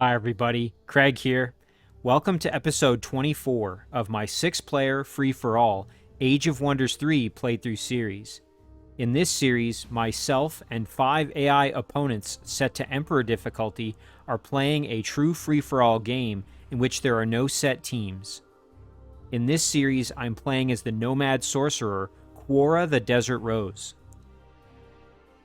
Hi, everybody. Craig here. Welcome to episode 24 of my 6-player free-for-all Age of Wonders 3 playthrough series. In this series, myself and 5 AI opponents set to Emperor difficulty are playing a true free-for-all game in which there are no set teams. In this series, I'm playing as the Nomad Sorcerer, Quora the Desert Rose.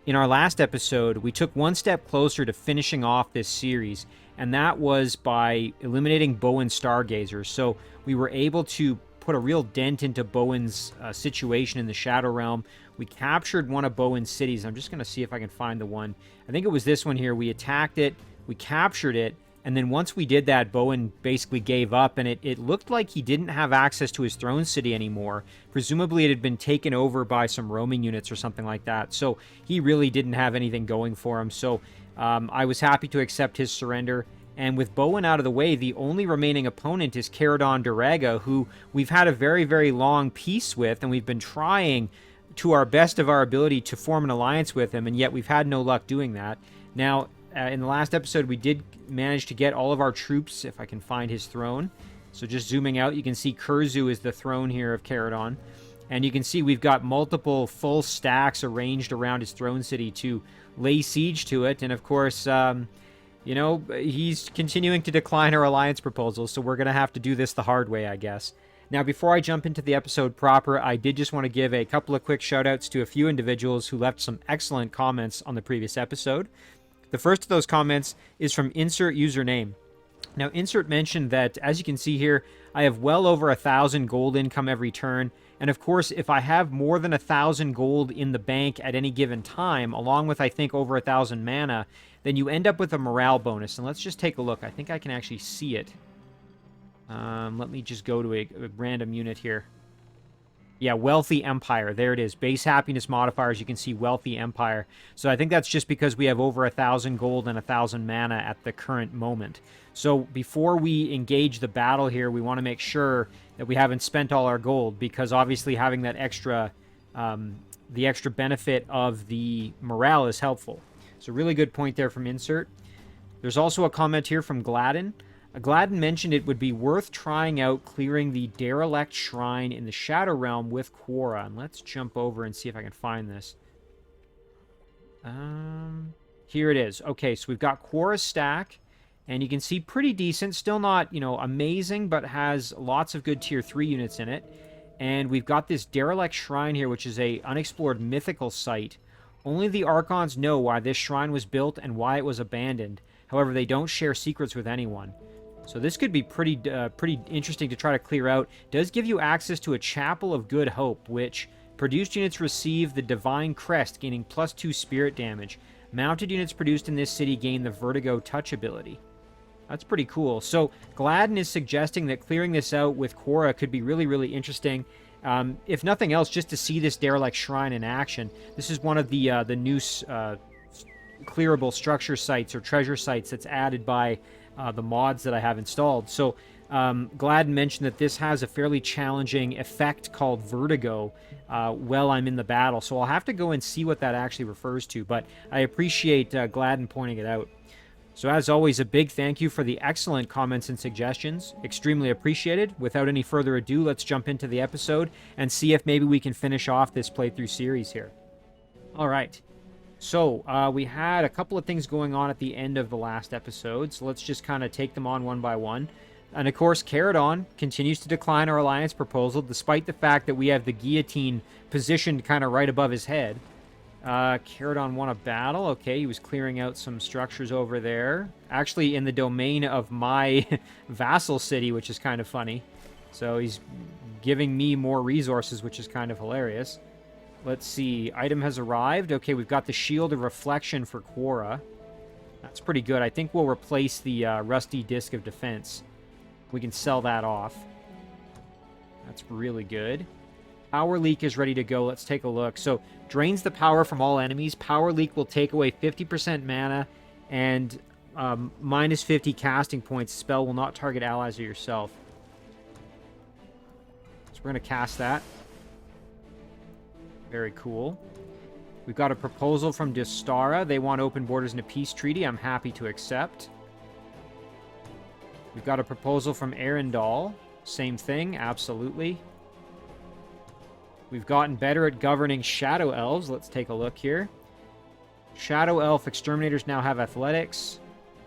In our last episode, we took one step closer to finishing off this series, and that was by eliminating Bowen's Stargazers. So we were able to put a real dent into Bowen's situation in the Shadow Realm. We captured one of Bowen's cities. I'm just going to see if I can find the one. I think it was this one here. We attacked it, we captured it, and then once we did that, Bowen basically gave up, and it looked like he didn't have access to his throne city anymore. Presumably it had been taken over by some roaming units or something like that, so he really didn't have anything going for him. So I was happy to accept his surrender, and with Bowen out of the way, the only remaining opponent is Caradon Durega, who we've had a very, very long peace with, and we've been trying to our best of our ability to form an alliance with him, and yet we've had no luck doing that. Now, in the last episode, we did manage to get all of our troops, if I can find his throne. So just zooming out, you can see Kurzu is the throne here of Caradon. And you can see we've got multiple full stacks arranged around his throne city to lay siege to it. And of course, you know, he's continuing to decline our alliance proposals, so we're going to have to do this the hard way, I guess. Now, before I jump into the episode proper, I did just want to give a couple of quick shout-outs to a few individuals who left some excellent comments on the previous episode. The first of those comments is from Insert Username. Now, Insert mentioned that, as you can see here, I have well over 1,000 gold income every turn. And of course, if I have more than 1,000 gold in the bank at any given time, along with, I think, over 1,000 mana, then you end up with a morale bonus. And let's just take a look. I think I can actually see it. Let me just go to a random unit here. Yeah, Wealthy Empire. There it is. Base happiness modifiers. You can see Wealthy Empire. So I think that's just because we have over 1,000 gold and 1,000 mana at the current moment. So before we engage the battle here, we want to make sure that we haven't spent all our gold, because obviously having that extra, the extra benefit of the morale is helpful. So really good point there from Insert. There's also a comment here from Gladden. Gladden mentioned it would be worth trying out clearing the derelict shrine in the Shadow Realm with Quora. And let's jump over and see if I can find this. Here it is. Okay, so we've got Quora's stack, and you can see pretty decent. Still not, you know, amazing, but has lots of good tier 3 units in it. And we've got this derelict shrine here, which is a unexplored mythical site. Only the Archons know why this shrine was built and why it was abandoned. However, they don't share secrets with anyone. So this could be pretty interesting to try to clear out. It does give you access to a Chapel of Good Hope, which produced units receive the Divine Crest, gaining +2 spirit damage. Mounted units produced in this city gain the Vertigo Touch ability. That's pretty cool. So Gladden is suggesting that clearing this out with Quora could be really, really interesting. If nothing else, just to see this derelict shrine in action. This is one of the new clearable structure sites or treasure sites that's added by the mods that I have installed. So Gladden mentioned that this has a fairly challenging effect called Vertigo while I'm in the battle. So I'll have to go and see what that actually refers to, but I appreciate Gladden pointing it out. So as always, a big thank you for the excellent comments and suggestions. Extremely appreciated. Without any further ado, let's jump into the episode and see if maybe we can finish off this playthrough series here. All right. So, we had a couple of things going on at the end of the last episode, so let's just kind of take them on one by one. And of course, Caradon continues to decline our alliance proposal, despite the fact that we have the guillotine positioned kind of right above his head. Caradon won a battle. Okay, he was clearing out some structures over there. Actually, in the domain of my vassal city, which is kind of funny. So he's giving me more resources, which is kind of hilarious. Let's see. Item has arrived. Okay, we've got the Shield of Reflection for Quora. That's pretty good. I think we'll replace the Rusty Disc of Defense. We can sell that off. That's really good. Power Leak is ready to go. Let's take a look. So, drains the power from all enemies. Power Leak will take away 50% mana and minus 50 casting points. Spell will not target allies or yourself. So we're going to cast that. Very cool. We've got a proposal from Distara. They want open borders and a peace treaty. I'm happy to accept. We've got a proposal from Arendal. Same thing, absolutely. We've gotten better at governing Shadow Elves. Let's take a look here. Shadow Elf Exterminators now have athletics.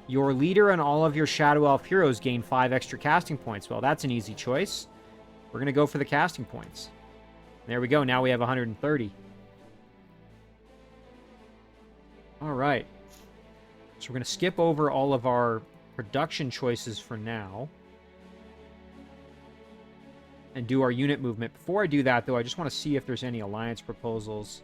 Your leader and all of your Shadow Elf heroes gain 5 extra casting points. Well, that's an easy choice. We're going to go for the casting points. There we go. Now we have 130. All right. So we're going to skip over all of our production choices for now and do our unit movement. Before I do that, though, I just want to see if there's any alliance proposals.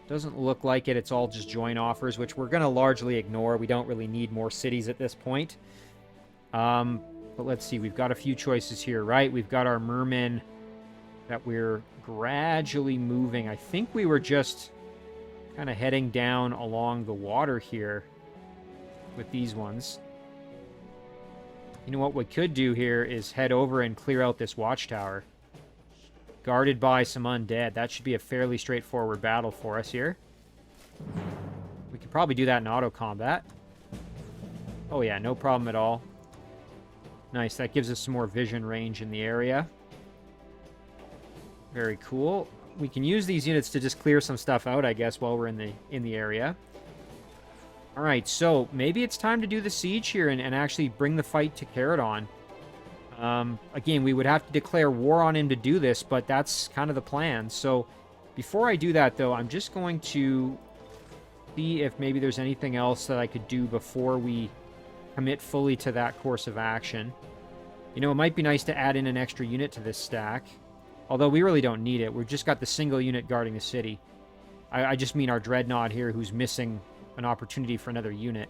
Doesn't look like it. It's all just joint offers, which we're going to largely ignore. We don't really need more cities at this point. But let's see. We've got a few choices here, right? We've got our mermen that we're gradually moving. I think we were just kind of heading down along the water here with these ones. You know what we could do here is head over and clear out this watchtower. Guarded by some undead. That should be a fairly straightforward battle for us here. We could probably do that in auto combat. Oh yeah, no problem at all. Nice, that gives us some more vision range in the area. Very cool. We can use these units to just clear some stuff out, I guess, while we're in the area. All right, so maybe it's time to do the siege here and actually bring the fight to Caradon. Again, we would have to declare war on him to do this, but that's kind of the plan. So before I do that, though, I'm just going to see if maybe there's anything else that I could do before we commit fully to that course of action. You know, it might be nice to add in an extra unit to this stack, although we really don't need it. We've just got the single unit guarding the city. I just mean our Dreadnought here, who's missing an opportunity for another unit.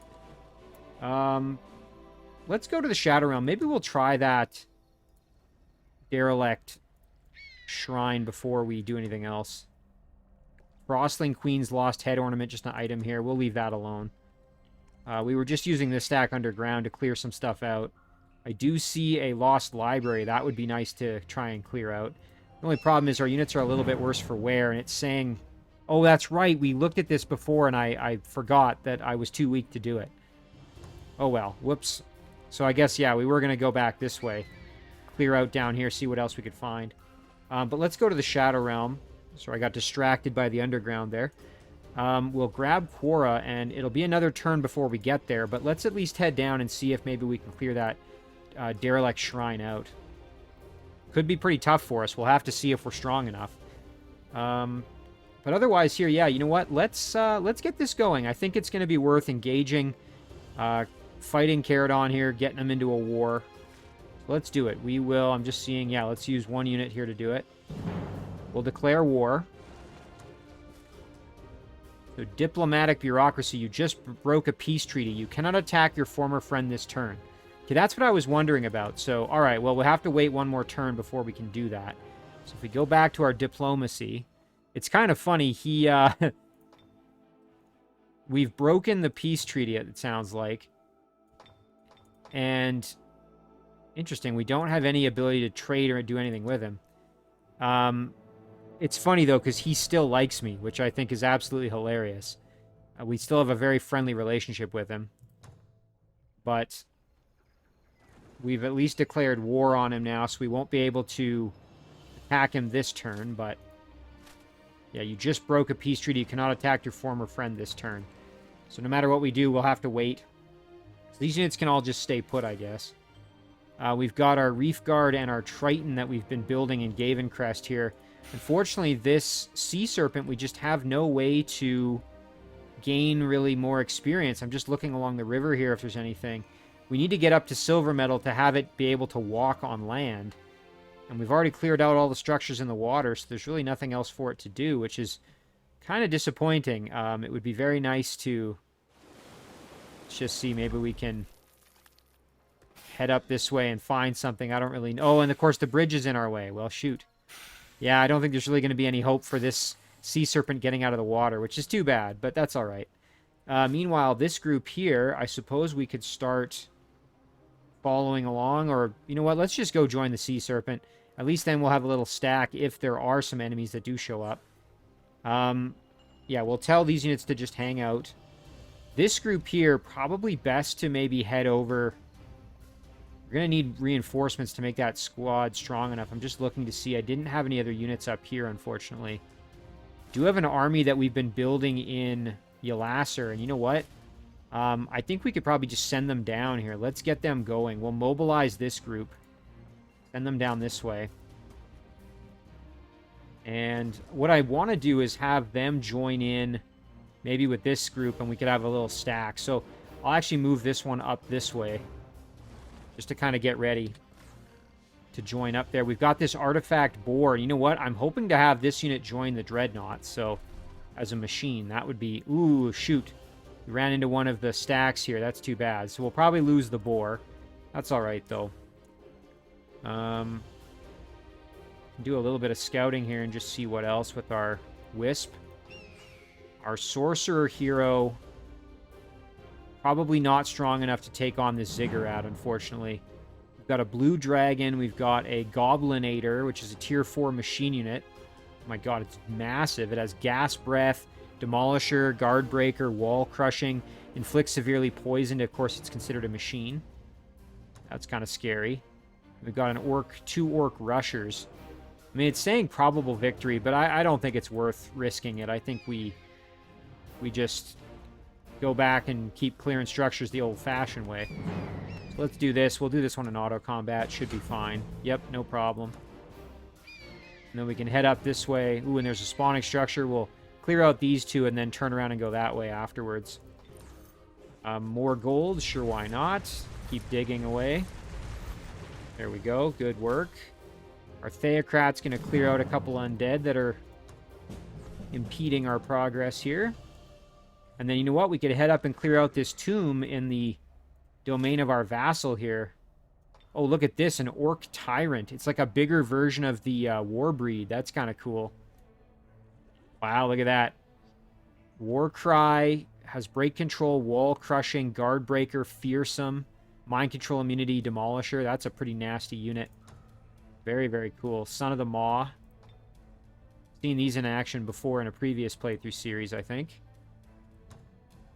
Let's go to the Shadow Realm. Maybe we'll try that derelict shrine before we do anything else. Frostling Queen's Lost Head Ornament, just an item here. We'll leave that alone. We were just using this stack underground to clear some stuff out. I do see a Lost Library. That would be nice to try and clear out. The only problem is our units are a little bit worse for wear, and it's saying... Oh, that's right. We looked at this before, and I forgot that I was too weak to do it. Oh, well. Whoops. So I guess, yeah, we were going to go back this way. Clear out down here, see what else we could find. But let's go to the Shadow Realm. Sorry, I got distracted by the underground there. We'll grab Quora, and it'll be another turn before we get there. But let's at least head down and see if maybe we can clear that derelict shrine out. Could be pretty tough for us. We'll have to see if we're strong enough. But otherwise here, yeah, you know what? Let's get this going. I think it's going to be worth engaging, fighting Caradon here, getting them into a war. So let's do it. We will, I'm just seeing, yeah, let's use one unit here to do it. We'll declare war. So diplomatic bureaucracy, you just broke a peace treaty. You cannot attack your former friend this turn. Okay, that's what I was wondering about. So, all right, well, we'll have to wait one more turn before we can do that. So if we go back to our diplomacy, it's kind of funny. We've broken the peace treaty, it sounds like. And interesting, we don't have any ability to trade or do anything with him. It's funny, though, because he still likes me, which I think is absolutely hilarious. We still have a very friendly relationship with him. But we've at least declared war on him now, so we won't be able to attack him this turn. But, yeah, you just broke a peace treaty. You cannot attack your former friend this turn. So no matter what we do, we'll have to wait. So these units can all just stay put, I guess. We've got our Reef Guard and our Triton that we've been building in Gavencrest here. Unfortunately, this Sea Serpent, we just have no way to gain really more experience. I'm just looking along the river here if there's anything. We need to get up to Silver Metal to have it be able to walk on land. And we've already cleared out all the structures in the water, so there's really nothing else for it to do, which is kind of disappointing. It would be very nice to... Let's just see, maybe we can head up this way and find something. I don't really know. Oh, and of course the bridge is in our way. Well, shoot. Yeah, I don't think there's really going to be any hope for this Sea Serpent getting out of the water, which is too bad, but that's all right. Meanwhile, this group here, I suppose we could start following along, or, you know what, let's just go join the Sea Serpent. At least then we'll have a little stack if there are some enemies that do show up. Yeah, we'll tell these units to just hang out. This group here, probably best to maybe head over We're going to need reinforcements to make that squad strong enough. I'm just looking to see. I didn't have any other units up here, unfortunately. Do have an army that we've been building in Yalasser, and you know what? I think we could probably just send them down here. Let's get them going. We'll mobilize this group. Send them down this way. And what I want to do is have them join in maybe with this group, and we could have a little stack. So I'll actually move this one up this way just to kind of get ready to join up there. We've got this artifact boar. You know what? I'm hoping to have this unit join the dreadnought. So as a machine, that would be... Ooh, shoot. We ran into one of the stacks here. That's too bad. So we'll probably lose the boar. That's all right, though. Do a little bit of scouting here and just see what else with our Wisp. Our Sorcerer hero, probably not strong enough to take on this Ziggurat, unfortunately. We've got a Blue Dragon. We've got a Goblinator, which is a Tier 4 machine unit. Oh my god, it's massive. It has Gas Breath, Demolisher, Guard Breaker, Wall Crushing, Inflict Severely Poisoned. Of course, it's considered a machine. That's kind of scary. We've got an Orc, 2 Orc Rushers. I mean, it's saying probable victory, but I don't think it's worth risking it. I think we just go back and keep clearing structures the old-fashioned way. So let's do this. We'll do this one in auto combat. Should be fine. Yep, no problem. And then we can head up this way. Ooh, and there's a spawning structure. We'll clear out these two and then turn around and go that way afterwards. More gold. Sure, why not? Keep digging away. There we go. Good work. Our Theocrat's going to clear out a couple undead that are impeding our progress here. And then, you know what? We could head up and clear out this tomb in the domain of our vassal here. Oh, look at this. An Orc Tyrant. It's like a bigger version of the Warbreed. That's kind of cool. Wow, look at that. Warcry has Break Control, Wall Crushing, Guard Breaker, Fearsome, Mind Control Immunity, Demolisher. That's a pretty nasty unit. Very, very cool. Son of the Maw. Seen these in action before in a previous playthrough series, I think.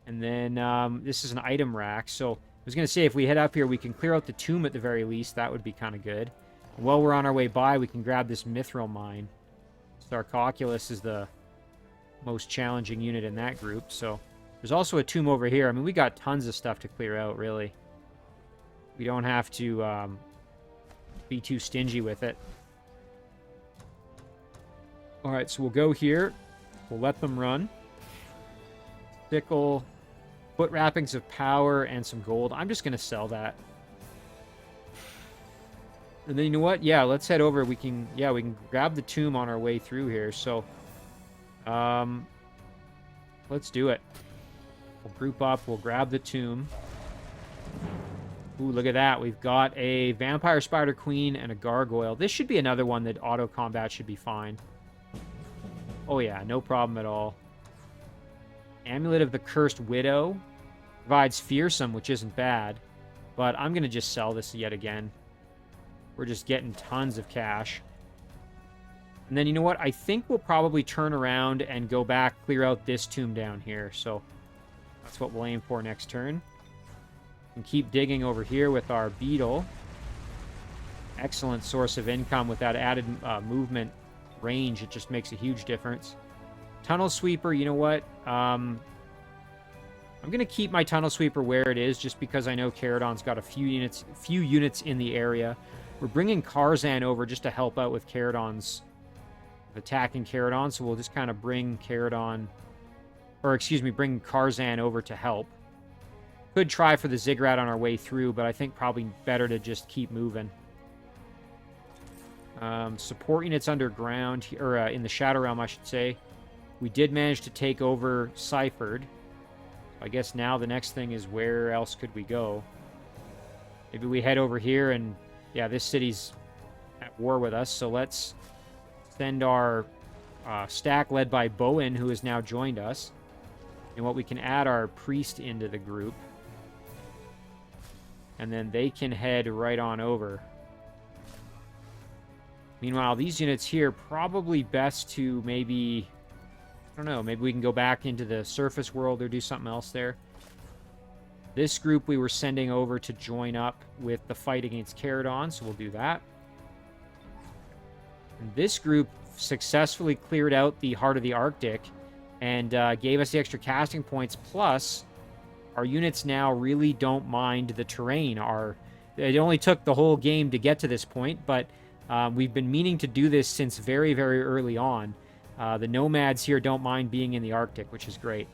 And then this is an item rack. So I was going to say, if we head up here, we can clear out the tomb at the very least. That would be kind of good. And while we're on our way by, we can grab this Mithril Mine. Sarcophagus is the most challenging unit in that group. So there's also a tomb over here. I mean, we got tons of stuff to clear out, really. We don't have to... be too stingy with it. Alright, so we'll go here. We'll let them run. Sickle, foot wrappings of power, and some gold. I'm just going to sell that. And then you know what? Yeah, let's head over. We can grab the tomb on our way through here. So, let's do it. We'll group up. We'll grab the tomb. Ooh, look at that. We've got a Vampire Spider Queen and a Gargoyle. This should be another one that auto combat should be fine. Oh yeah, no problem at all. Amulet of the Cursed Widow. Provides Fearsome, which isn't bad. But I'm going to just sell this yet again. We're just getting tons of cash. And then you know what? I think we'll probably turn around and go back, clear out this tomb down here. So that's what we'll aim for next turn. And keep digging over here with our beetle. Excellent source of income with that added movement range. It just makes a huge difference. Tunnel Sweeper, you know what? I'm going to keep my Tunnel Sweeper where it is just because I know Caradon's got a few units in the area. We're bringing Karzan over just to help out with Caradon's attacking Caradon, so we'll just kind of bring Caradon, or excuse me, bring Karzan over to help. Could try for the Ziggurat on our way through, but I think probably better to just keep moving. Support units underground, or in the Shadow Realm, I should say. We did manage to take over Ciphered. I guess now the next thing is where else could we go? Maybe we head over here and, yeah, this city's at war with us, so let's send our stack led by Bowen, who has now joined us. And what we can add our priest into the group. And then they can head right on over. Meanwhile, these units here, probably best to maybe... I don't know, maybe we can go back into the surface world or do something else there. This group we were sending over to join up with the fight against Caradon, so we'll do that. And this group successfully cleared out the Heart of the Arctic and gave us the extra casting points, plus our units now really don't mind the terrain. It only took the whole game to get to this point, but we've been meaning to do this since very, very early on. The Nomads here don't mind being in the Arctic, which is great.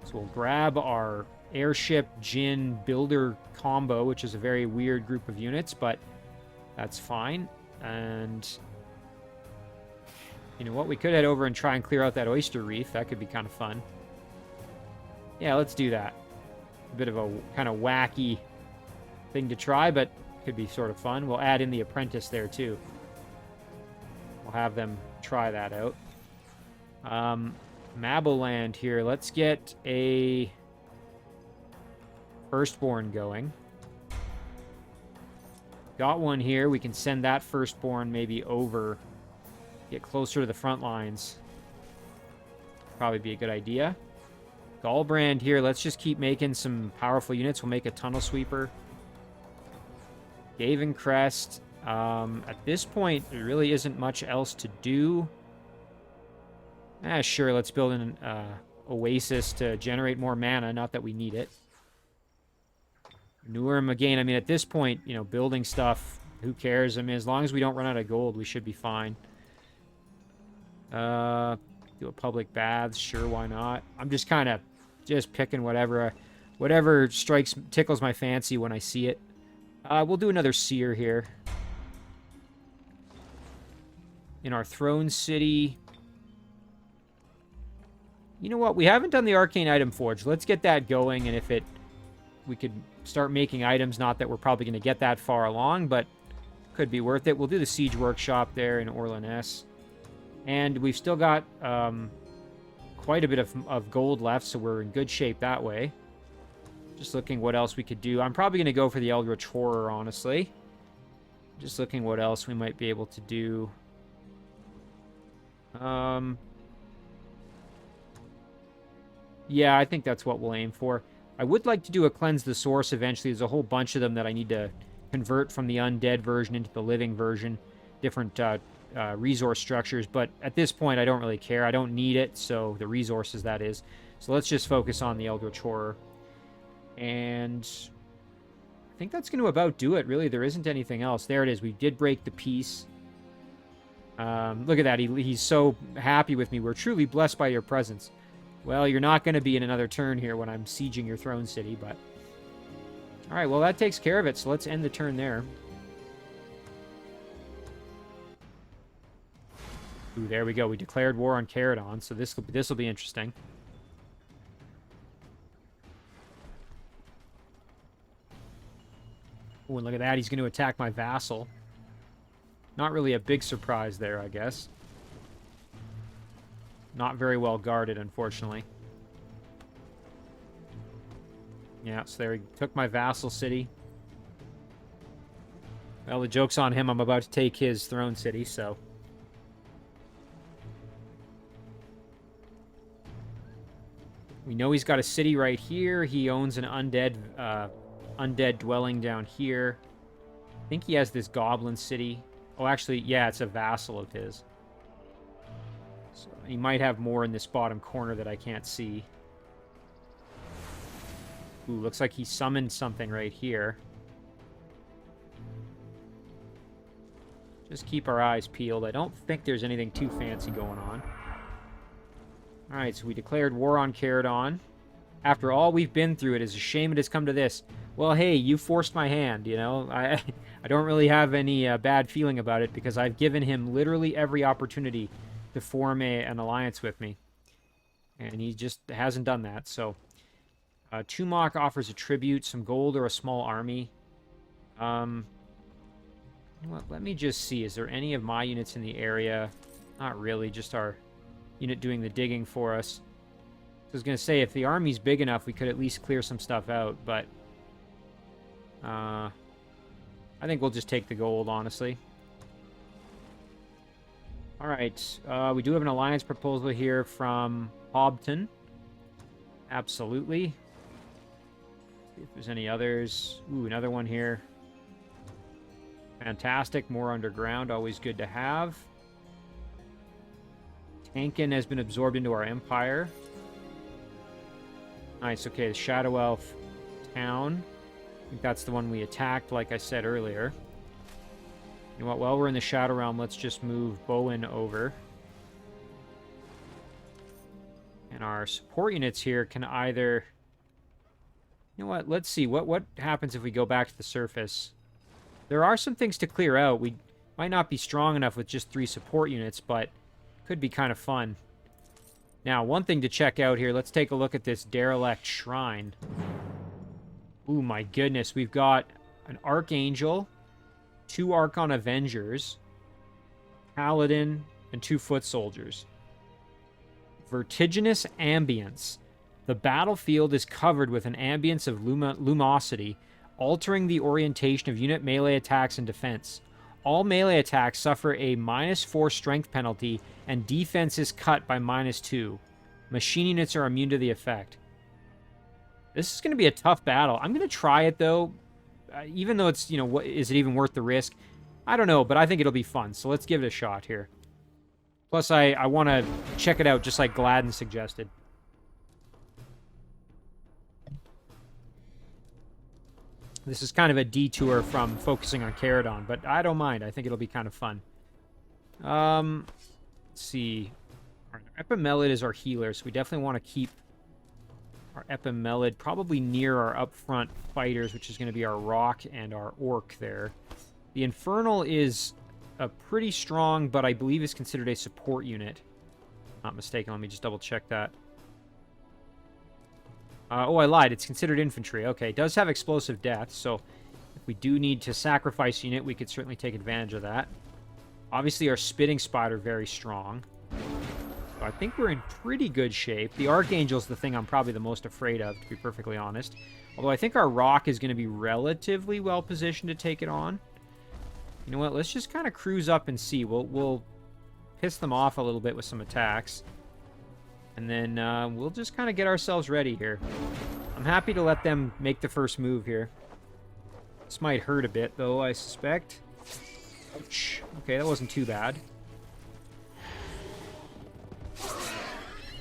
So we'll grab our Airship Djinn Builder combo, which is a very weird group of units, but that's fine. And you know what? We could head over and try and clear out that Oyster Reef. That could be kind of fun. Yeah, let's do that. A bit of a kind of wacky thing to try, but could be sort of fun. We'll add in the Apprentice there, too. We'll have them try that out. Maboland here. Let's get a Firstborn going. Got one here. We can send that Firstborn maybe over. Get closer to the front lines. Probably be a good idea. Gallbrand here. Let's just keep making some powerful units. We'll make a Tunnel Sweeper. Gaven Crest. At this point, there really isn't much else to do. Sure, let's build an Oasis to generate more mana. Not that we need it. Nurem, again, I mean, at this point, you know, building stuff, who cares? I mean, as long as we don't run out of gold, we should be fine. Do a public baths, sure, why not? I'm just kind of picking whatever tickles my fancy when I see it. We'll do another seer here. In our throne city. You know what? We haven't done the Arcane Item Forge. Let's get that going, and if we could start making items, not that we're probably going to get that far along, but could be worth it. We'll do the Siege Workshop there in Orleans. And we've still got quite a bit of gold left, so we're in good shape that way. Just looking what else we could do. I'm probably going to go for the Eldritch Horror, honestly. Just looking what else we might be able to do. Yeah, I think that's what we'll aim for. I would like to do a Cleanse the Source eventually. There's a whole bunch of them that I need to convert from the undead version into the living version. Different resource structures, but at this point I don't really care. I don't need it, so the resources, that is. So let's just focus on the Eldritch Horror. And I think that's going to about do it, really. There isn't anything else. There it is. We did break the peace. Look at that. He's so happy with me. We're truly blessed by your presence. Well, you're not going to be in another turn here when I'm sieging your throne city, but... Alright, well, that takes care of it, so let's end the turn there. Ooh, there we go. We declared war on Caradon, so this will be interesting. Oh, and look at that. He's going to attack my vassal. Not really a big surprise there, I guess. Not very well guarded, unfortunately. Yeah, so there he took my vassal city. Well, the joke's on him. I'm about to take his throne city, so... We know he's got a city right here. He owns an undead dwelling down here. I think he has this goblin city. Oh, actually, yeah, it's a vassal of his. So he might have more in this bottom corner that I can't see. Ooh, looks like he summoned something right here. Just keep our eyes peeled. I don't think there's anything too fancy going on. Alright, so we declared war on Caradon. After all we've been through, it is a shame it has come to this. Well, hey, you forced my hand, you know? I don't really have any bad feeling about it because I've given him literally every opportunity to form an alliance with me. And he just hasn't done that, so... Tumok offers a tribute, some gold, or a small army. Well, let me just see. Is there any of my units in the area? Not really, just our unit doing the digging for us. I was going to say, if the army's big enough, we could at least clear some stuff out, but... I think we'll just take the gold, honestly. Alright, we do have an alliance proposal here from Hobton. Absolutely. See if there's any others. Ooh, another one here. Fantastic. More underground. Always good to have. Tankin has been absorbed into our empire. Nice. Okay, the Shadow Elf town. I think that's the one we attacked, like I said earlier. You know what? While we're in the Shadow Realm, let's just move Bowen over. And our support units here can either... You know what? Let's see. What happens if we go back to the surface? There are some things to clear out. We might not be strong enough with just 3 support units, but could be kind of fun. Now, one thing to check out here. Let's take a look at this derelict shrine. Ooh, my goodness. We've got an Archangel, 2 Archon Avengers, Paladin, and 2 Foot Soldiers. Vertiginous Ambience. The battlefield is covered with an ambience of lumosity, altering the orientation of unit melee attacks and defense. All melee attacks suffer a -4 strength penalty, and defense is cut by -2. Machine units are immune to the effect. This is going to be a tough battle. I'm going to try it, though. Even though it's, you know, is it even worth the risk? I don't know, but I think it'll be fun. So let's give it a shot here. Plus, I want to check it out just like Gladden suggested. This is kind of a detour from focusing on Caradon, but I don't mind. I think it'll be kind of fun. Let's see. Our Epimelid is our healer, so we definitely want to keep our Epimelid probably near our up-front fighters, which is going to be our Rock and our Orc there. The Infernal is a pretty strong, but I believe is considered a support unit. Not mistaken. Let me just double-check that. Oh, I lied. It's considered infantry. Okay, it does have explosive death, so if we do need to sacrifice a unit, we could certainly take advantage of that. Obviously, our Spitting Spider very strong. So I think we're in pretty good shape. The Archangel's the thing I'm probably the most afraid of, to be perfectly honest. Although I think our Rock is going to be relatively well-positioned to take it on. You know what? Let's just kind of cruise up and see. We'll piss them off a little bit with some attacks. And then we'll just kind of get ourselves ready here. I'm happy to let them make the first move here. This might hurt a bit, though, I suspect. Ouch. Okay, that wasn't too bad.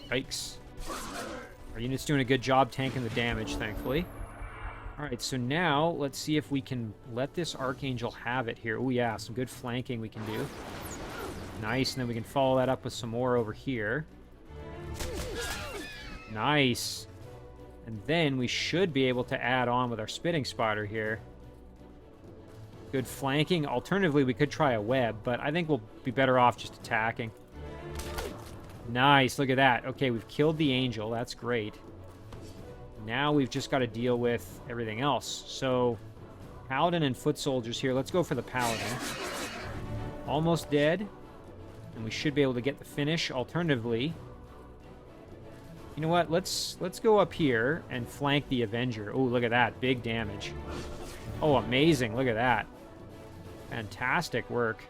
Yikes. Our unit's doing a good job tanking the damage, thankfully. Alright, so now let's see if we can let this Archangel have it here. Oh, yeah, some good flanking we can do. Nice, and then we can follow that up with some more over here. Nice. And then we should be able to add on with our Spitting Spider here. Good flanking. Alternatively, we could try a web, but I think we'll be better off just attacking. Nice. Look at that. Okay, we've killed the Angel. That's great. Now we've just got to deal with everything else. So, Paladin and Foot Soldiers here. Let's go for the Paladin. Almost dead. And we should be able to get the finish. Alternatively, you know what? Let's go up here and flank the Avenger. Oh, look at that. Big damage. Oh, amazing. Look at that. Fantastic work.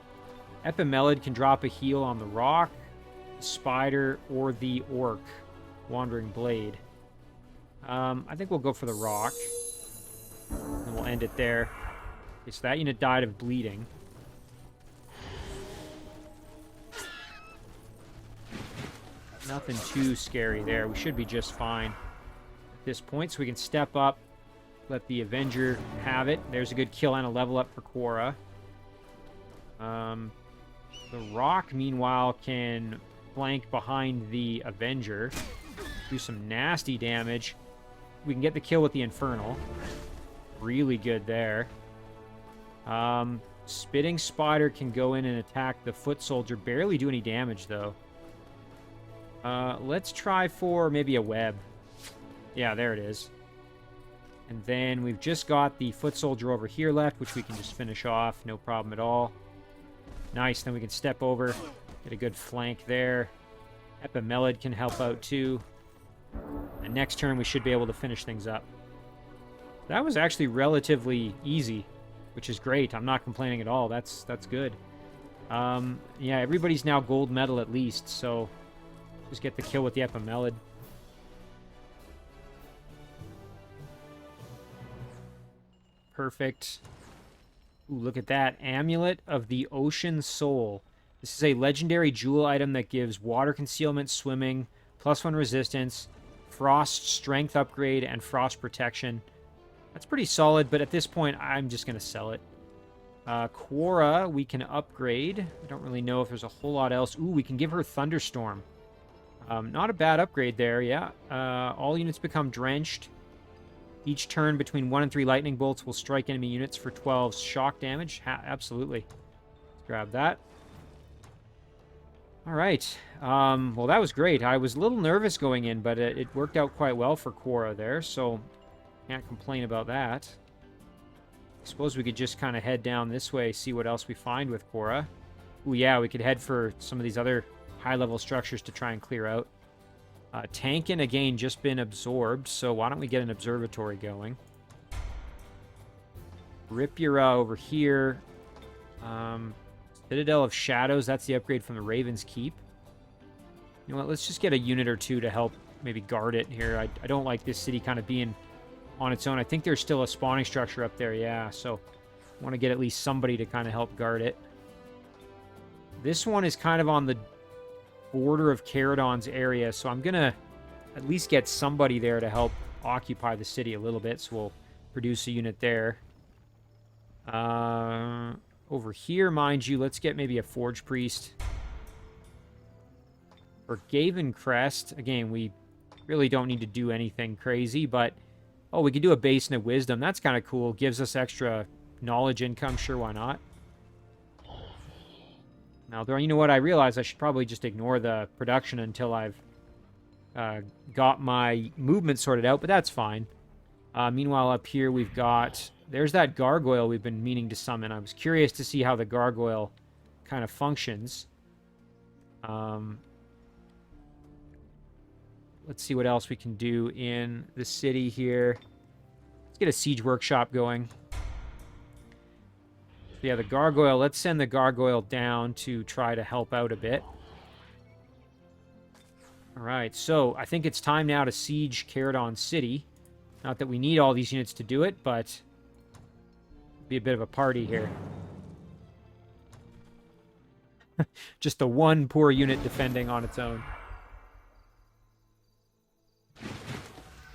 Epimelid can drop a heal on the Rock, the Spider, or the Orc. Wandering Blade. I think we'll go for the Rock. And we'll end it there. Okay, so that unit died of bleeding. Nothing too scary there. We should be just fine at this point. So we can step up, let the Avenger have it. There's a good kill and a level up for Quora. The Rock, meanwhile, can flank behind the Avenger. Do some nasty damage. We can get the kill with the Infernal. Really good there. Spitting Spider can go in and attack the Foot Soldier. Barely do any damage, though. Let's try for maybe a web. Yeah, there it is. And then we've just got the Foot Soldier over here left, which we can just finish off. No problem at all. Nice. Then we can step over. Get a good flank there. Epimelid can help out too. And next turn we should be able to finish things up. That was actually relatively easy, which is great. I'm not complaining at all. That's good. Yeah, everybody's now gold medal at least, so just get the kill with the Epimelid. perfect. Ooh, look at that. Amulet of the Ocean Soul. This is a legendary jewel item that gives water concealment, swimming, +1 resistance, frost strength upgrade, and frost protection. That's pretty solid, but at this point, I'm just going to sell it. Quora, we can upgrade. I don't really know if there's a whole lot else. Ooh, we can give her Thunderstorm. Not a bad upgrade there, yeah. All units become drenched. Each turn between 1 and 3 lightning bolts will strike enemy units for 12 shock damage. Absolutely. Let's grab that. All right. Well, that was great. I was a little nervous going in, but it worked out quite well for Quora there, so can't complain about that. I suppose we could just kind of head down this way, see what else we find with Quora. Ooh, yeah, we could head for some of these other high-level structures to try and clear out. Tankin, again, just been absorbed, so why don't we get an observatory going? Ripura over here. Citadel of Shadows, that's the upgrade from the Raven's Keep. You know what, let's just get a unit or two to help maybe guard it here. I don't like this city kind of being on its own. I think there's still a spawning structure up there, yeah, so I want to get at least somebody to kind of help guard it. This one is kind of on the border of Caradon's area, so I'm going to at least get somebody there to help occupy the city a little bit, so we'll produce a unit there. Over here, mind you, let's get maybe a Forge Priest. For Gaven Crest, again, we really don't need to do anything crazy, but oh, we could do a Basin of Wisdom. That's kind of cool. Gives us extra knowledge income. Sure, why not? Now, you know what? I realize I should probably just ignore the production until I've got my movement sorted out, but that's fine. Meanwhile, up here we've got... There's that gargoyle we've been meaning to summon. I was curious to see how the gargoyle kind of functions. Let's see what else we can do in the city here. Let's get a siege workshop going. Yeah, the gargoyle. Let's send the gargoyle down to try to help out a bit. All right, so I think it's time now to siege Caradon City. Not that we need all these units to do it, but it'll be a bit of a party here. Just the one poor unit defending on its own.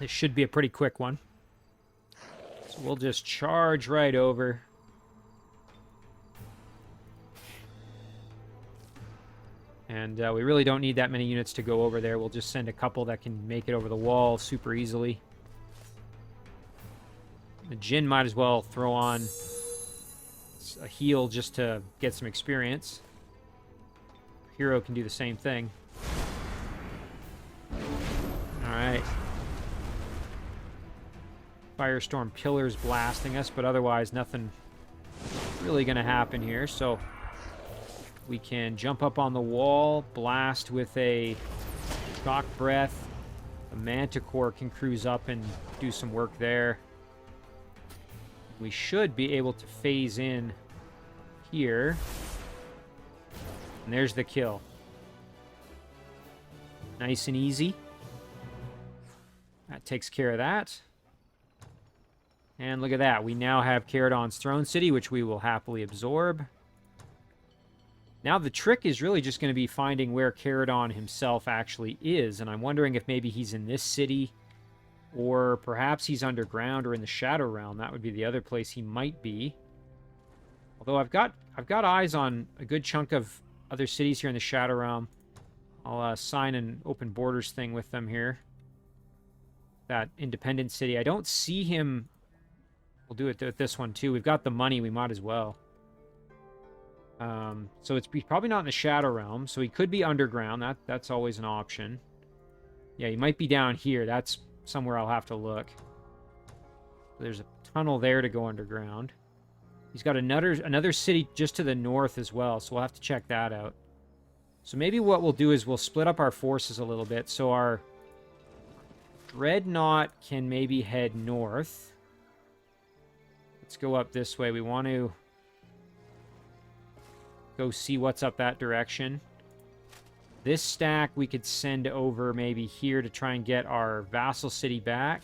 This should be a pretty quick one. So we'll just charge right over. And we really don't need that many units to go over there. We'll just send a couple that can make it over the wall super easily. The Jinn might as well throw on a heal just to get some experience. Hero can do the same thing. Alright. Firestorm Pillars blasting us, but otherwise nothing really going to happen here, so... We can jump up on the wall, blast with a shock breath. The Manticore can cruise up and do some work there. We should be able to phase in here. And there's the kill. Nice and easy. That takes care of that. And look at that. We now have Caradon's Throne City, which we will happily absorb. Now the trick is really just going to be finding where Caradon himself actually is, and I'm wondering if maybe he's in this city, or perhaps he's underground or in the Shadow Realm. That would be the other place he might be. Although I've got eyes on a good chunk of other cities here in the Shadow Realm. I'll sign an open borders thing with them here. That independent city. I don't see him. We'll do it with this one too. We've got the money. We might as well. So he's probably not in the Shadow Realm, so he could be underground. That's always an option. Yeah, he might be down here. That's somewhere I'll have to look. There's a tunnel there to go underground. He's got another city just to the north as well, so we'll have to check that out. So maybe what we'll do is we'll split up our forces a little bit, so our Dreadnought can maybe head north. Let's go up this way. We want to go see what's up that direction. This stack we could send over maybe here to try and get our vassal city back.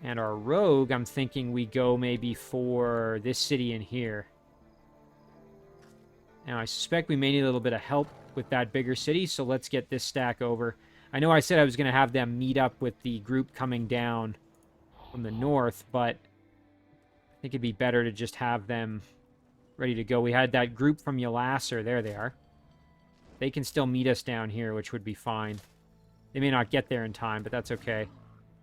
And our rogue, I'm thinking we go maybe for this city in here. Now, I suspect we may need a little bit of help with that bigger city, so let's get this stack over. I know I said I was going to have them meet up with the group coming down from the north, but I think it'd be better to just have them ready to go. We had that group from Yalasser. There they are. They can still meet us down here, which would be fine. They may not get there in time, but that's okay.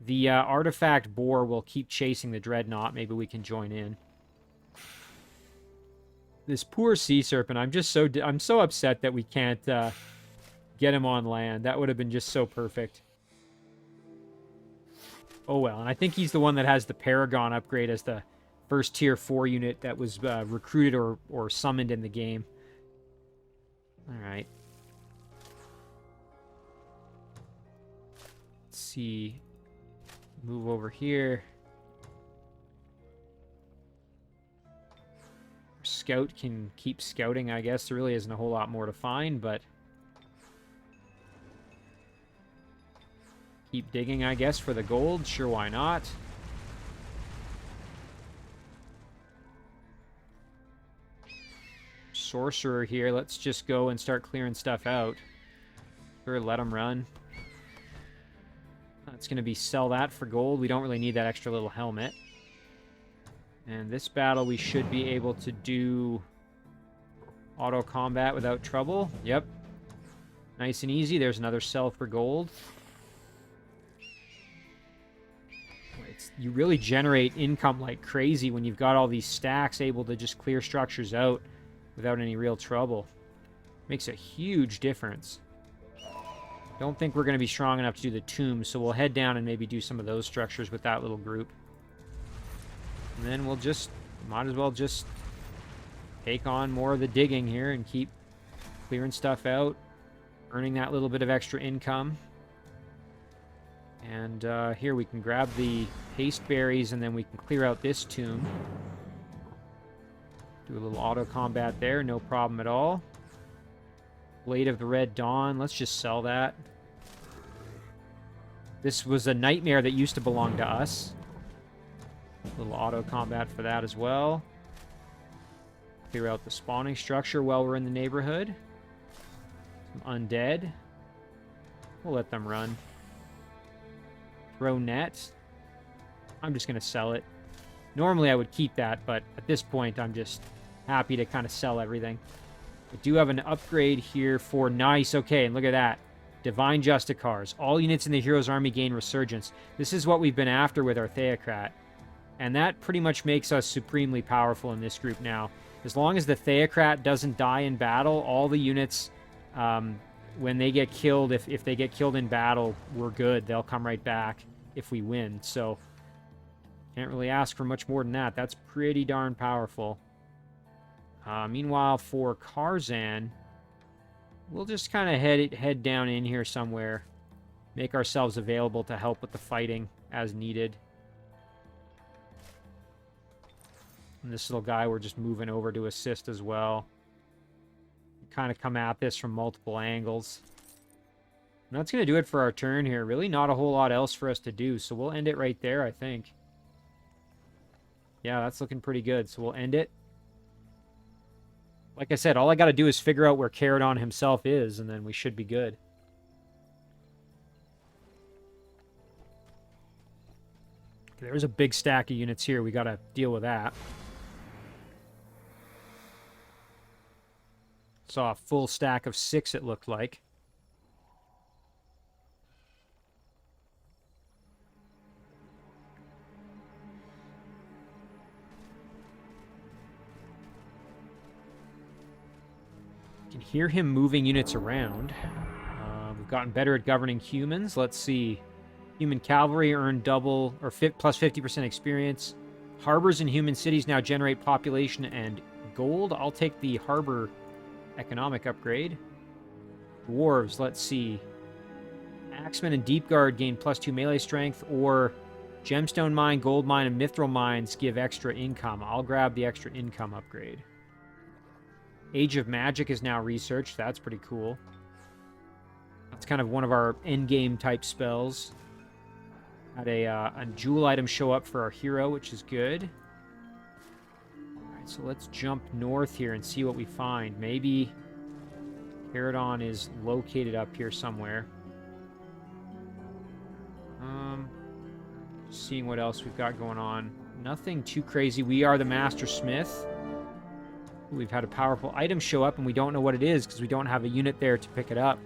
The artifact boar will keep chasing the dreadnought. Maybe we can join in. This poor sea serpent. I'm so upset that we can't get him on land. That would have been just so perfect. Oh well, and I think he's the one that has the Paragon upgrade as the first tier 4 unit that was recruited or summoned in the game. Alright. Let's see. Move over here. Scout can keep scouting, I guess. There really isn't a whole lot more to find, but keep digging, I guess, for the gold. Sure, why not? Sorcerer here. Let's just go and start clearing stuff out. Sure, let them run. It's going to be sell that for gold. We don't really need that extra little helmet. And this battle we should be able to do auto combat without trouble. Yep. Nice and easy. There's another sell for gold. You really generate income like crazy when you've got all these stacks able to just clear structures out without any real trouble. Makes a huge difference. Don't think we're going to be strong enough to do the tombs, so we'll head down and maybe do some of those structures with that little group. And then we'll just, might as well just take on more of the digging here and keep clearing stuff out, earning that little bit of extra income. And here we can grab the haste berries and then we can clear out this tomb. Do a little auto combat there, no problem at all. Blade of the Red Dawn, let's just sell that. This was a nightmare that used to belong to us. A little auto combat for that as well. Clear out the spawning structure while we're in the neighborhood. Some undead. We'll let them run. Throw net. I'm just going to sell it. Normally I would keep that, but at this point I'm just happy to kind of sell everything. I do have an upgrade here for nice. Okay, and look at that. Divine Justicars. All units in the hero's army gain resurgence. This is what we've been after with our Theocrat. And that pretty much makes us supremely powerful in this group now. As long as the Theocrat doesn't die in battle, all the units, when they get killed, if they get killed in battle, we're good. They'll come right back if we win. So, can't really ask for much more than that. That's pretty darn powerful. Meanwhile, for Karzan, we'll just kind of head down in here somewhere. Make ourselves available to help with the fighting as needed. And this little guy we're just moving over to assist as well. Kind of come at this from multiple angles. And that's going to do it for our turn here. Really not a whole lot else for us to do, so we'll end it right there, I think. Yeah, that's looking pretty good, so we'll end it. Like I said, all I got to do is figure out where Caradon himself is, and then we should be good. Okay, there's a big stack of units here. We got to deal with that. Saw a full stack of 6, it looked like. Can hear him moving units around. We've gotten better at governing humans. Let's see. Human cavalry earn double or plus 50% experience. Harbors in human cities now generate population and gold. I'll take the harbor economic upgrade. Dwarves, let's see. Axemen and Deep Guard gain +2 melee strength, or Gemstone Mine, Gold Mine, and Mithril Mines give extra income. I'll grab the extra income upgrade. Age of Magic is now researched. That's pretty cool. That's kind of one of our endgame type spells. Had a jewel item show up for our hero, which is good. All right, so let's jump north here and see what we find. Maybe Caradon is located up here somewhere. Seeing what else we've got going on. Nothing too crazy. We are the Master Smith. We've had a powerful item show up, and we don't know what it is because we don't have a unit there to pick it up.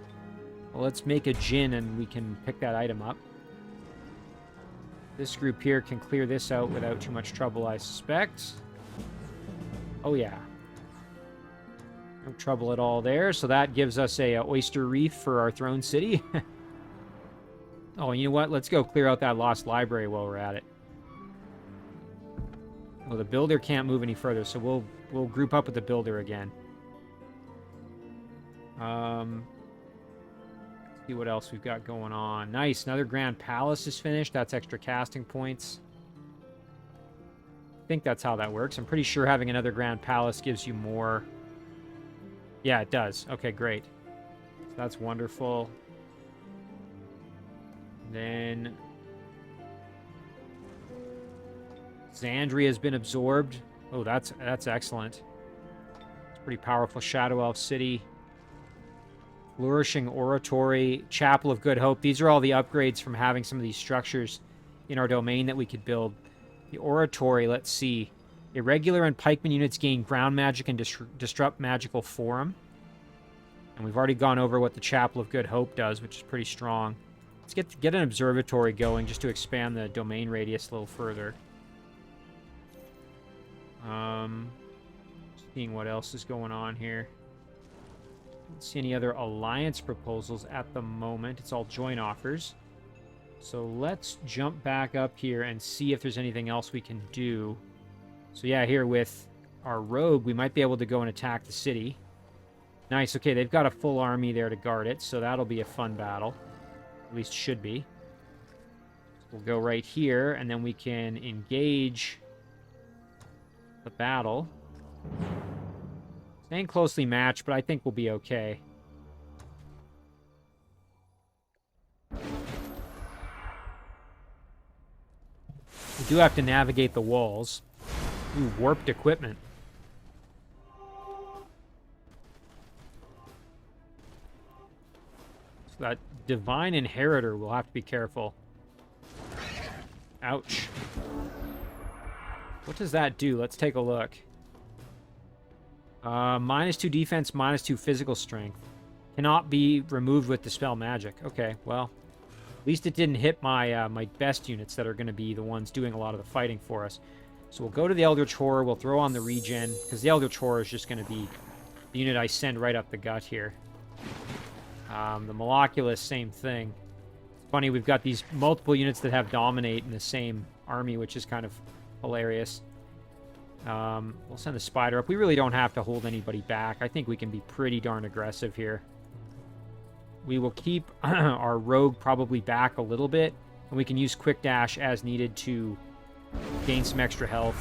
Well, let's make a djinn, and we can pick that item up. This group here can clear this out without too much trouble, I suspect. Oh, yeah. No trouble at all there. So that gives us a oyster reef for our throne city. Oh, you know what? Let's go clear out that lost library while we're at it. Well, the builder can't move any further, so we'll group up with the builder again. See what else we've got going on. Nice, another Grand Palace is finished. That's extra casting points. I think that's how that works. I'm pretty sure having another Grand Palace gives you more. Yeah, it does. Okay, great. So that's wonderful. Then Xandria has been absorbed. Oh, that's excellent. It's a pretty powerful Shadow Elf city. Flourishing Oratory, Chapel of Good Hope. These are all the upgrades from having some of these structures in our domain that we could build. The Oratory, let's see. Irregular and pikeman units gain ground magic and disrupt magical forum. And we've already gone over what the Chapel of Good Hope does, which is pretty strong. Let's get an observatory going just to expand the domain radius a little further. Seeing what else is going on here. Don't see any other alliance proposals at the moment. It's all joint offers. So let's jump back up here and see if there's anything else we can do. So yeah, here with our rogue, we might be able to go and attack the city. Nice. Okay, they've got a full army there to guard it, so that'll be a fun battle. At least should be. We'll go right here, and then we can engage the battle. Staying closely matched, but I think we'll be okay. We do have to navigate the walls. Ooh, warped equipment. So that Divine Inheritor, we'll have to be careful. Ouch. What does that do? Let's take a look. -2 defense, -2 physical strength. Cannot be removed with Dispel Magic. Okay, well, at least it didn't hit my my best units that are going to be the ones doing a lot of the fighting for us. So we'll go to the Eldritch Horror. We'll throw on the regen, because the Eldritch Horror is just going to be the unit I send right up the gut here. The Maloculus, same thing. It's funny, we've got these multiple units that have Dominate in the same army, which is kind of hilarious. We'll send the Spider up. We really don't have to hold anybody back. I think we can be pretty darn aggressive here. We will keep our Rogue probably back a little bit, and we can use Quick Dash as needed to gain some extra health.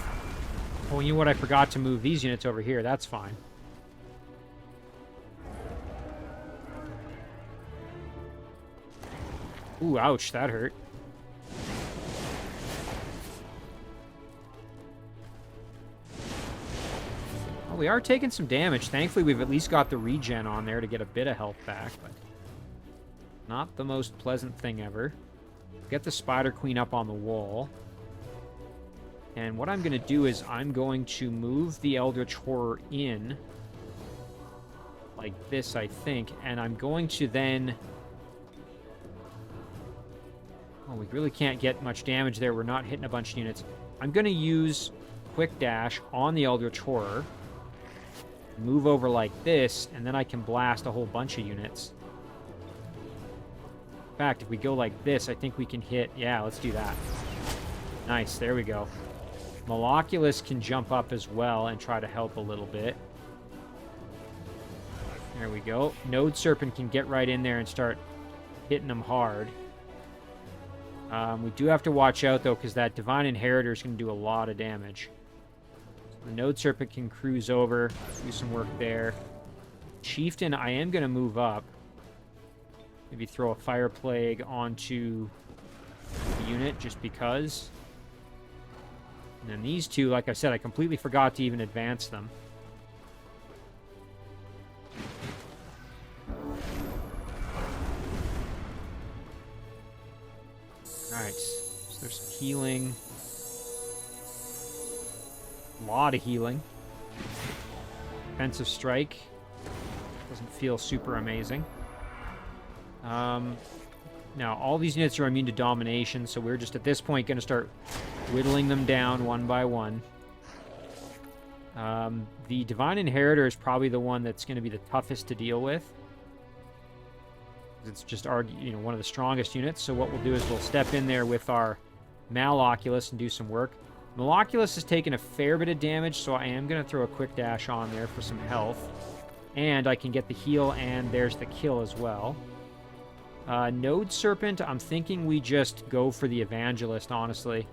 Oh, you know what? I forgot to move these units over here. That's fine. Ooh, ouch, that hurt. Well, we are taking some damage. Thankfully, we've at least got the regen on there to get a bit of health back, but not the most pleasant thing ever. Get the Spider Queen up on the wall. And what I'm going to do is I'm going to move the Eldritch Horror in like this, I think, and I'm going to then... Oh, we really can't get much damage there. We're not hitting a bunch of units. I'm going to use Quick Dash on the Eldritch Horror. Move over like this, and then I can blast a whole bunch of units. In fact, if we go like this, I think we can hit... Yeah, let's do that. Nice, there we go. Maloculus can jump up as well and try to help a little bit. There we go. Node Serpent can get right in there and start hitting them hard. We do have to watch out, though, because that Divine Inheritor is going to do a lot of damage. So the Node Serpent can cruise over, do some work there. Chieftain, I am going to move up. Maybe throw a Fire Plague onto the unit just because. And then these two, like I said, I completely forgot to even advance them. Alright, so there's some healing. A lot of healing. Defensive strike. Doesn't feel super amazing. Now, all these units are immune to domination, so we're just at this point going to start whittling them down one by one. The Divine Inheritor is probably the one that's going to be the toughest to deal with. It's just one of the strongest units. So what we'll do is we'll step in there with our Maloculus and do some work. Maloculus has taken a fair bit of damage, so I am going to throw a quick dash on there for some health. And I can get the heal, and there's the kill as well. Node Serpent, I'm thinking we just go for the Evangelist, honestly.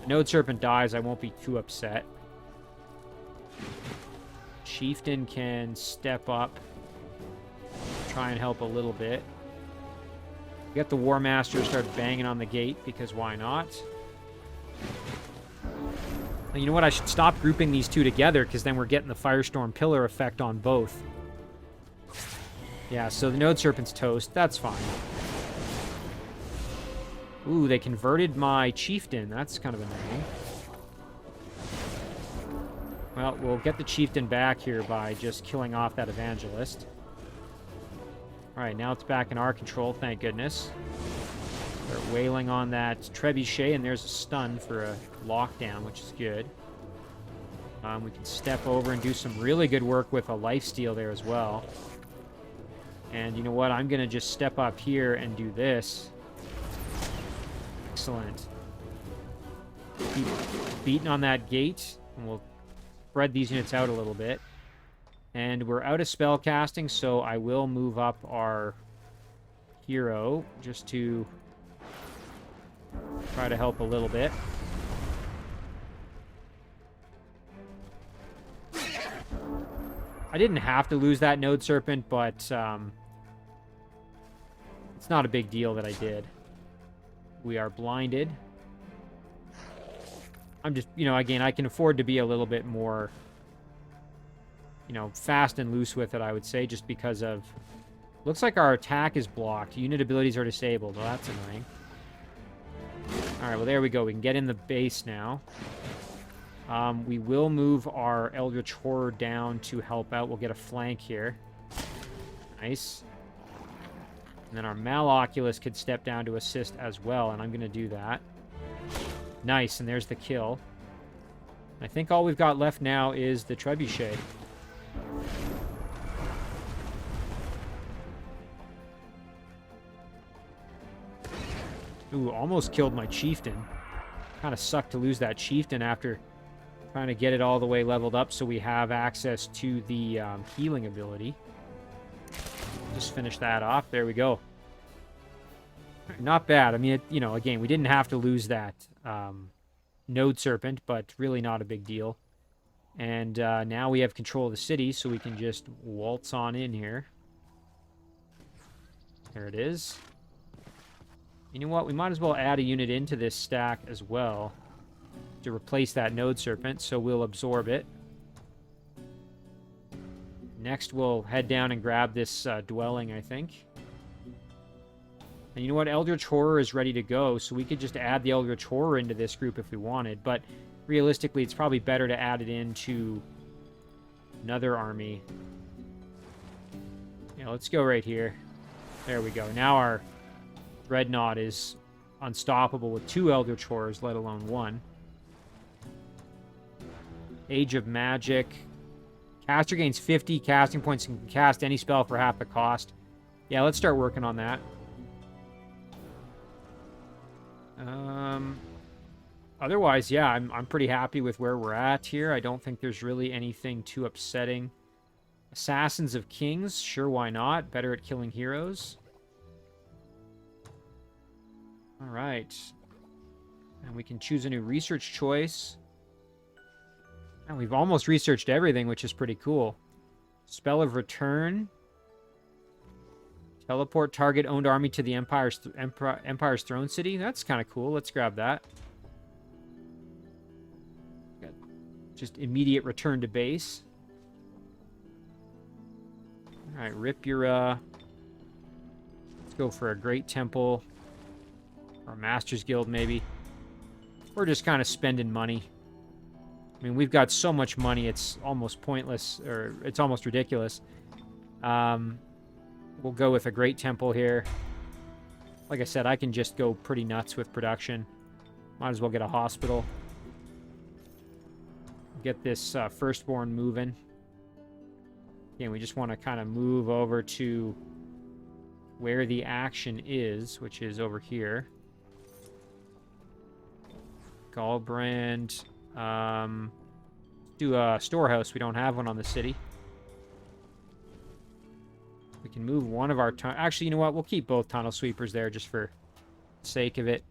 If Node Serpent dies, I won't be too upset. Chieftain can step up. Try and help a little bit. Get the War Master to start banging on the gate, because why not? And you know what? I should stop grouping these two together, because then we're getting the Firestorm Pillar effect on both. Yeah, so the Node Serpent's toast. That's fine. Ooh, they converted my Chieftain. That's kind of annoying. Well, we'll get the Chieftain back here by just killing off that Evangelist. Alright, now it's back in our control, thank goodness. Start wailing on that Trebuchet, and there's a stun for a lockdown, which is good. We can step over and do some really good work with a lifesteal there as well. And you know what? I'm going to just step up here and do this. Excellent. Keep beating on that gate, and we'll spread these units out a little bit. And we're out of spell casting, so I will move up our hero just to try to help a little bit. I didn't have to lose that Node Serpent, but it's not a big deal that I did. We are blinded. I'm just, again, I can afford to be a little bit more, fast and loose with it, I would say, just because of... Looks like our attack is blocked. Unit abilities are disabled. Well, that's annoying. Alright, well, there we go. We can get in the base now. We will move our Eldritch Horror down to help out. We'll get a flank here. Nice. And then our Maloculus could step down to assist as well, and I'm going to do that. Nice, and there's the kill. I think all we've got left now is the Trebuchet. Ooh, almost killed my Chieftain. Kind of sucked to lose that Chieftain after trying to get it all the way leveled up so we have access to the healing ability. Just finish that off. There we go. Not bad. I mean, again, we didn't have to lose that Node Serpent, but really not a big deal. And now we have control of the city, so we can just waltz on in here. There it is. You know what? We might as well add a unit into this stack as well to replace that Node Serpent, so we'll absorb it. Next, we'll head down and grab this dwelling, I think. And you know what? Eldritch Horror is ready to go, so we could just add the Eldritch Horror into this group if we wanted, but realistically, it's probably better to add it into another army. Yeah, let's go right here. There we go. Now our Dreadnought is unstoppable with 2 Eldritch Horrors, let alone 1. Age of Magic. Caster gains 50 casting points and can cast any spell for half the cost. Yeah, let's start working on that. Otherwise, yeah, I'm pretty happy with where we're at here. I don't think there's really anything too upsetting. Assassins of Kings, sure, why not? Better at killing heroes. All right. And we can choose a new research choice. And we've almost researched everything, which is pretty cool. Spell of Return. Teleport target owned army to the Empire's Throne City. That's kind of cool. Let's grab that. Got just immediate return to base. All right, rip your... Let's go for a Great Temple. Or a Master's Guild, maybe. We're just kind of spending money. I mean, we've got so much money, it's almost pointless, or it's almost ridiculous. We'll go with a Great Temple here. Like I said, I can just go pretty nuts with production. Might as well get a hospital. Get this Firstborn moving. Again, we just want to kind of move over to where the action is, which is over here. Gallbrand. Do a storehouse. We don't have one on the city. We can move one of our... Actually, you know what? We'll keep both tunnel sweepers there just for the sake of it.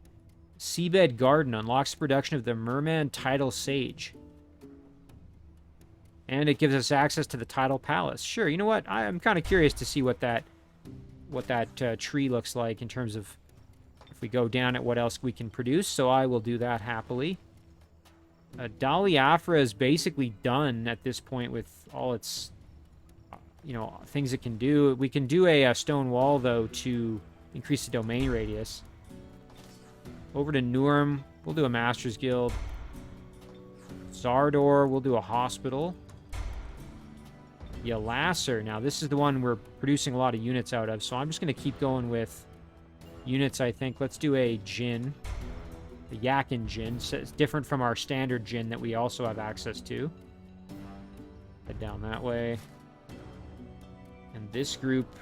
Seabed Garden unlocks the production of the Merman Tidal Sage. And it gives us access to the Tidal Palace. Sure, you know what? I'm kind of curious to see what that tree looks like in terms of if we go down at what else we can produce. So I will do that happily. Daliafra is basically done at this point with all its, things it can do. We can do a stone wall, though, to increase the domain radius. Over to Nurm, we'll do a Master's Guild. Zardor, we'll do a hospital. Yalasser, now this is the one we're producing a lot of units out of, so I'm just going to keep going with units, I think. Let's do a Djinn. The Yakin Djinn. So it's different from our standard Djinn that we also have access to. Head down that way. And this group...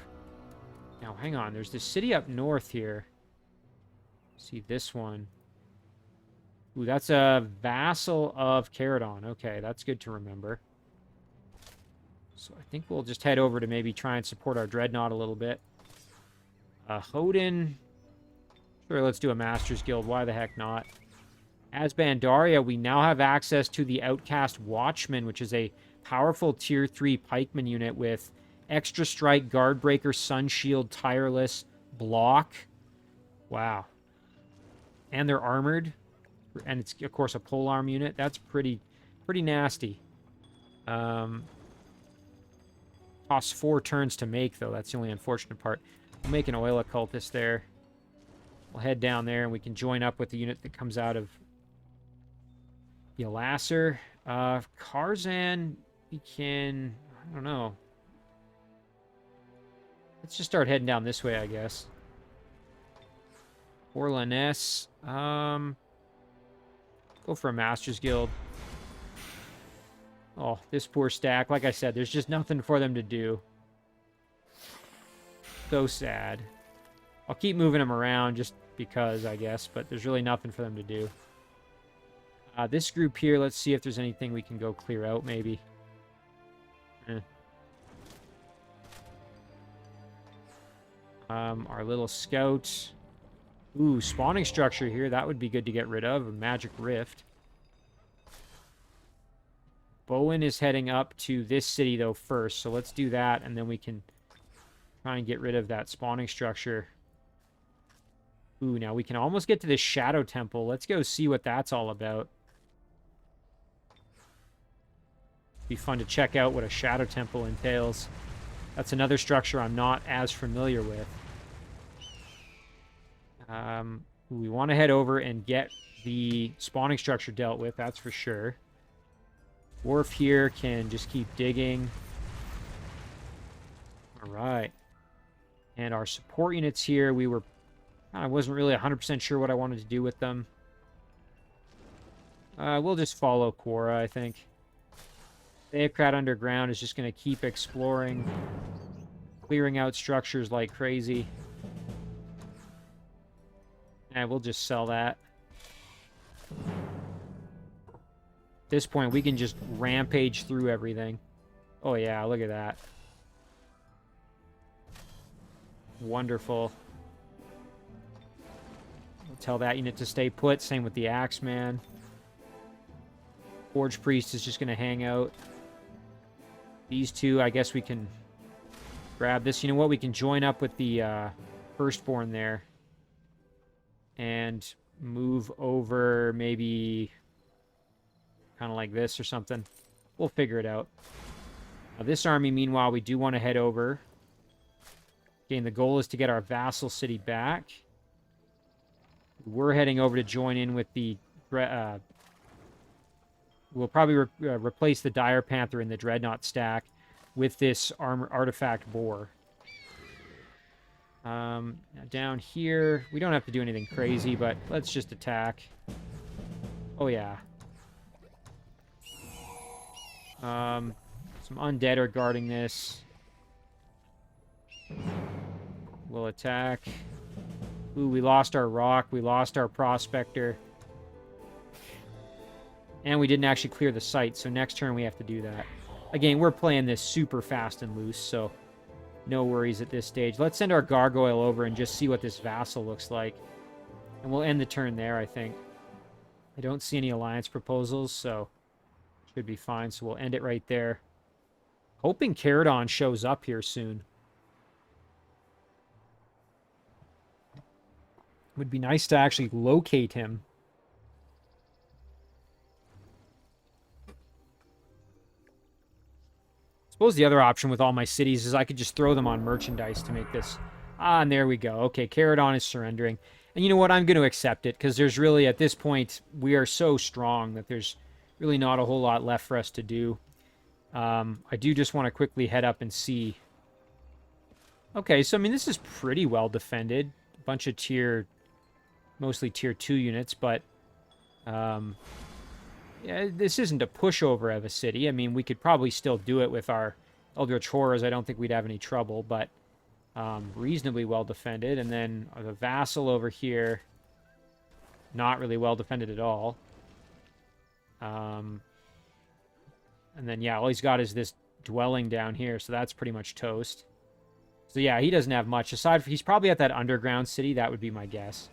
Now, hang on. There's this city up north here. See this one. Ooh, that's a vassal of Caradon. Okay, that's good to remember. So I think we'll just head over to maybe try and support our Dreadnought a little bit. Hodin... Sure, let's do a Master's Guild. Why the heck not? As Bandaria, we now have access to the Outcast Watchman, which is a powerful Tier 3 pikeman unit with extra strike, Guardbreaker, Sun Shield, Tireless, Block. Wow. And they're armored. And it's, of course, a polearm unit. That's pretty nasty. Costs 4 turns to make, though. That's the only unfortunate part. We'll make an Oil Occultist there. We'll head down there, and we can join up with the unit that comes out of Yalasser. Karzan, we can... I don't know. Let's just start heading down this way, I guess. Orlaness. Go for a Master's Guild. Oh, this poor stack. Like I said, there's just nothing for them to do. So sad. I'll keep moving them around just because, I guess, but there's really nothing for them to do. This group here, let's see if there's anything we can go clear out, maybe. Our little scout. Ooh, spawning structure here. That would be good to get rid of. A Magic Rift. Bowen is heading up to this city, though, first. So let's do that, and then we can try and get rid of that spawning structure. Ooh, now we can almost get to this Shadow Temple. Let's go see what that's all about. Be fun to check out what a Shadow Temple entails. That's another structure I'm not as familiar with. We want to head over and get the spawning structure dealt with, that's for sure. Wharf here can just keep digging. All right. And our support units here, I wasn't really 100% sure what I wanted to do with them. We'll just follow Quora, I think. Theocrat Underground is just going to keep exploring, clearing out structures like crazy. And we'll just sell that. At this point, we can just rampage through everything. Oh yeah, look at that. Wonderful. We'll tell that unit to stay put. Same with the Axeman. Forge Priest is just going to hang out. These two, I guess we can grab this. You know what? We can join up with the Firstborn there. And move over maybe kind of like this or something. We'll figure it out. Now, this army, meanwhile, we do want to head over. Again, the goal is to get our vassal city back. We're heading over to join in with the... we'll probably replace the Dire Panther in the Dreadnought stack with this artifact boar. Down here, we don't have to do anything crazy, but let's just attack. Oh, yeah. Some undead are guarding this. We'll attack. Ooh, we lost our rock. We lost our prospector. And we didn't actually clear the site, so next turn we have to do that. Again, we're playing this super fast and loose, so no worries at this stage. Let's send our gargoyle over and just see what this vassal looks like. And we'll end the turn there, I think. I don't see any alliance proposals, so should be fine. So we'll end it right there. Hoping Caradon shows up here soon. Would be nice to actually locate him. Suppose the other option with all my cities is I could just throw them on merchandise to make this. Ah, and there we go. Okay, Caradon is surrendering. And you know what? I'm going to accept it, because there's really, at this point, we are so strong that there's really not a whole lot left for us to do. I do just want to quickly head up and see. Okay, so I mean, this is pretty well defended. A bunch of mostly tier 2 units, but yeah, this isn't a pushover of a city. I mean, we could probably still do it with our Eldritch Horrors. I don't think we'd have any trouble, but reasonably well defended. And then the vassal over here, not really well defended at all. And then, yeah, all he's got is this dwelling down here, so that's pretty much toast. So, yeah, he doesn't have much. Aside from, he's probably at that underground city. That would be my guess.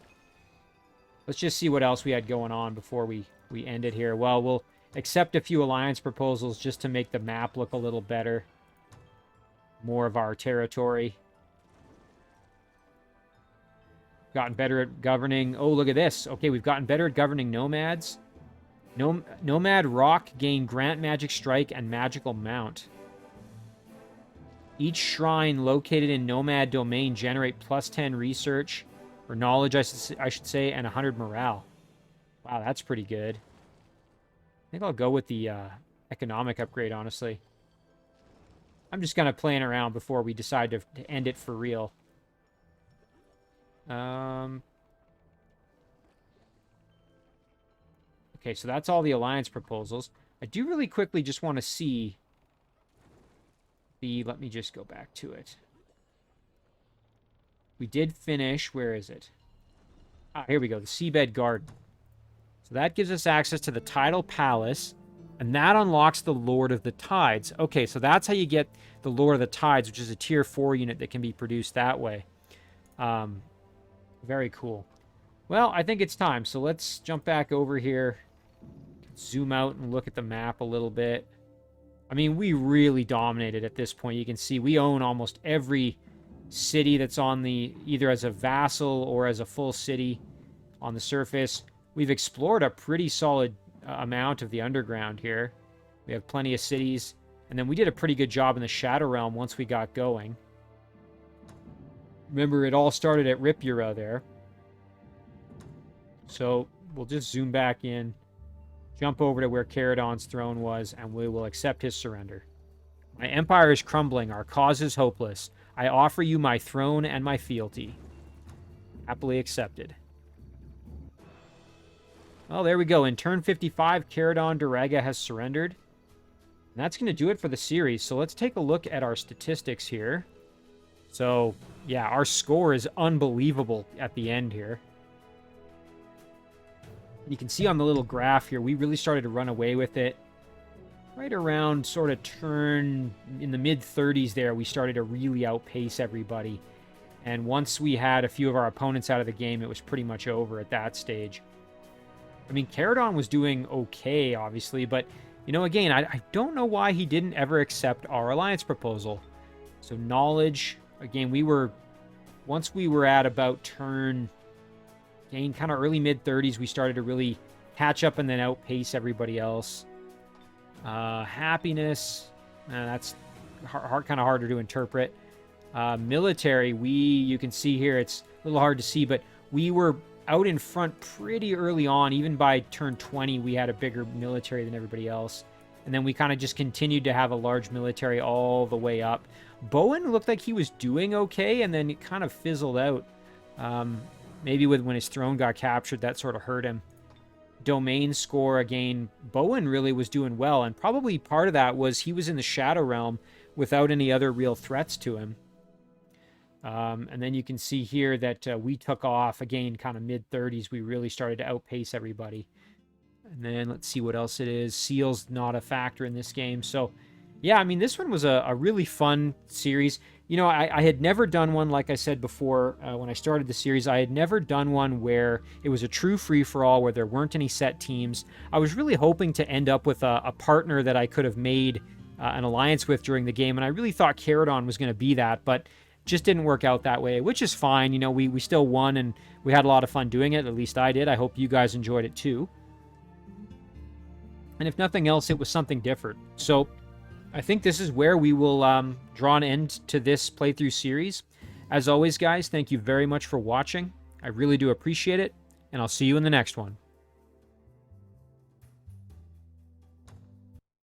Let's just see what else we had going on before we end it here. Well, we'll accept a few alliance proposals just to make the map look a little better. More of our territory. Gotten better at governing. Oh, look at this. Okay, we've gotten better at governing nomads. Nomad Rock gain Grant Magic Strike and Magical Mount. Each shrine located in Nomad Domain generate +10 research, or knowledge, I should say, and 100 morale. Wow, that's pretty good. I think I'll go with the economic upgrade, honestly. I'm just kind of playing around before we decide to end it for real. Okay, so that's all the alliance proposals. I do really quickly just want to see the... Let me just go back to it. We did finish... Where is it? Ah, here we go. The Seabed Garden. So that gives us access to the Tidal Palace, and that unlocks the Lord of the Tides. Okay, so that's how you get the Lord of the Tides, which is a tier 4 unit that can be produced that way. Very cool. Well, I think it's time. So let's jump back over here. Zoom out and look at the map a little bit. I mean, we really dominated at this point. You can see we own almost every city that's on the... either as a vassal or as a full city on the surface. We've explored a pretty solid amount of the underground here. We have plenty of cities. And then we did a pretty good job in the Shadow Realm once we got going. Remember, it all started at Ripura there. So we'll just zoom back in, jump over to where Caradon's throne was, and we will accept his surrender. My empire is crumbling. Our cause is hopeless. I offer you my throne and my fealty. Happily accepted. Well, there we go. In turn 55, Caradon Duraga has surrendered. And that's going to do it for the series. So let's take a look at our statistics here. So, yeah, our score is unbelievable at the end here. You can see on the little graph here, we really started to run away with it. Right around sort of turn in the mid-30s there, we started to really outpace everybody. And once we had a few of our opponents out of the game, it was pretty much over at that stage. I mean, Caradon was doing okay, obviously, but, you know, again, I don't know why he didn't ever accept our alliance proposal. So knowledge, again, once we were at about turn, again, kind of early mid-30s, we started to really catch up and then outpace everybody else. Happiness, that's kind of harder to interpret. Military, you can see here, it's a little hard to see, but we were out in front pretty early on. Even by turn 20, we had a bigger military than everybody else. And then we kind of just continued to have a large military all the way up. Bowen looked like he was doing okay, and then it kind of fizzled out. Maybe when his throne got captured, that sort of hurt him. Domain score, again, Bowen really was doing well, and probably part of that was he was in the Shadow Realm without any other real threats to him. And then you can see here that we took off, again, kind of mid-30s. We really started to outpace everybody. And then let's see what else it is. Seal's not a factor in this game. So, yeah, I mean, this one was a really fun series. You know, I had never done one, like I said before, when I started the series. I had never done one where it was a true free-for-all, where there weren't any set teams. I was really hoping to end up with a partner that I could have made an alliance with during the game, and I really thought Caradon was going to be that, but just didn't work out that way, which is fine. You know, we still won, and we had a lot of fun doing it. At least I did. I hope you guys enjoyed it too. And if nothing else, it was something different. So I think this is where we will draw an end to this playthrough series. As always, guys, thank you very much for watching. I really do appreciate it, and I'll see you in the next one.